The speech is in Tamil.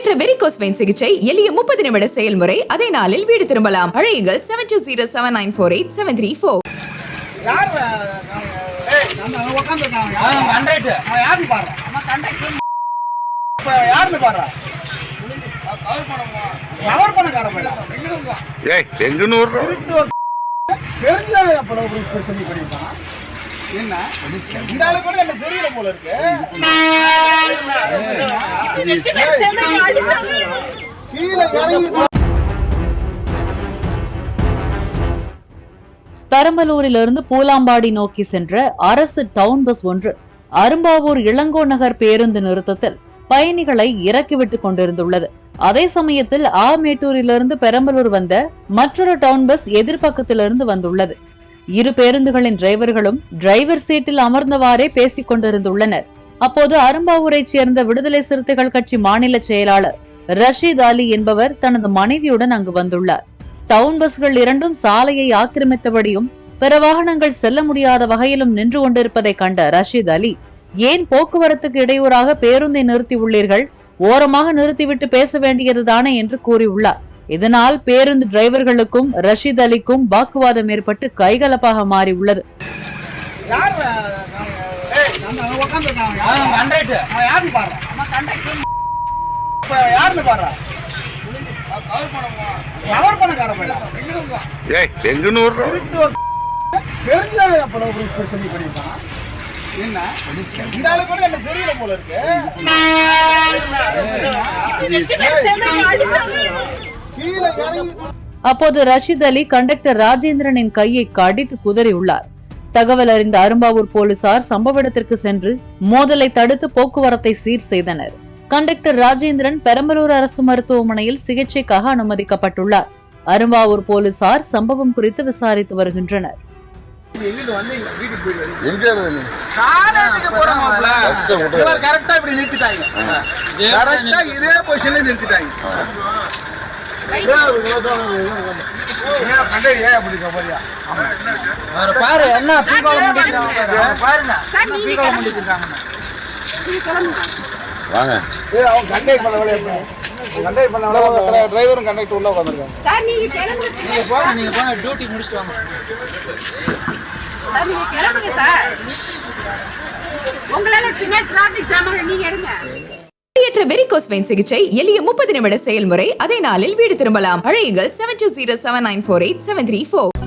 தடையற்ற வெரிகோஸ் வெயின் சிகிச்சை எளிய 30 நிமிட செயல்முறை. அதே நாளில் வீடு திரும்பலாம். அழையுங்கள் 7207948734. என்ன இந்த ஆளு கூட எனக்கு தெரியல போல இருக்கு. பெரம்பலூரிலிருந்து பூலாம்பாடி நோக்கி சென்ற அரசு டவுன் பஸ் ஒன்று அரும்பாவூர் இளங்கோ நகர் பேருந்து நிறுத்தத்தில் பயணிகளை இறக்கிவிட்டுக் கொண்டிருந்துள்ளது. அதே சமயத்தில் மேட்டூரிலிருந்து பெரம்பலூர் வந்த மற்றொரு டவுன் பஸ் எதிர்பக்கத்திலிருந்து வந்துள்ளது. இரு பேருந்துகளின் டிரைவர்களும் டிரைவர் சீட்டில் அமர்ந்தவாறே பேசிக் கொண்டிருந்துள்ளனர். அப்போது அரும்பாவூரைச் சேர்ந்த விடுதலை சிறுத்தைகள் கட்சி மாநில செயலாளர் ரஷீத் அலி என்பவர் தனது மனைவியுடன் அங்கு வந்துள்ளார். டவுன் பஸ்கள் இரண்டும் சாலையை ஆக்கிரமித்தபடியும் பிற வாகனங்கள் செல்ல முடியாத வகையிலும் நின்று கொண்டிருப்பதை கண்ட ரஷீத் அலி, ஏன் போக்குவரத்துக்கு இடையூறாக பேருந்தை நிறுத்தி உள்ளீர்கள், ஓரமாக நிறுத்திவிட்டு பேச வேண்டியதுதானே என்று கூறியுள்ளார். இதனால் பேருந்து டிரைவர்களுக்கும் ரஷீத் அலிக்கும் வாக்குவாதம் ஏற்பட்டு கைகலப்பாக மாறி உள்ளது. அப்போது ரஷீத் அலி கண்டக்டர் ராஜேந்திரனின் கையை கடித்து குதறியுள்ளார். தகவல் அறிந்த அரும்பாவூர் போலீசார் சம்பவ இடத்திற்கு சென்று மோதலை தடுத்து போக்குவரத்தை சீர் செய்தனர். கண்டக்டர் ராஜேந்திரன் பெரம்பலூர் அரசு மருத்துவமனையில் சிகிச்சைக்காக அனுமதிக்கப்பட்டுள்ளார். அரும்பாவூர் போலீசார் சம்பவம் குறித்து விசாரித்து வருகின்றனர். டிரைவரும் கண்டக்டர் உள்ள உட்கார்ந்திருக்காங்க. தடையற்ற வெரிகோஸ் வெயின் சிகிச்சை எளிய 30 நிமிட செயல்முறை. அதே நாளில் வீடு திரும்பலாம். அழையுங்கள் 7207948734.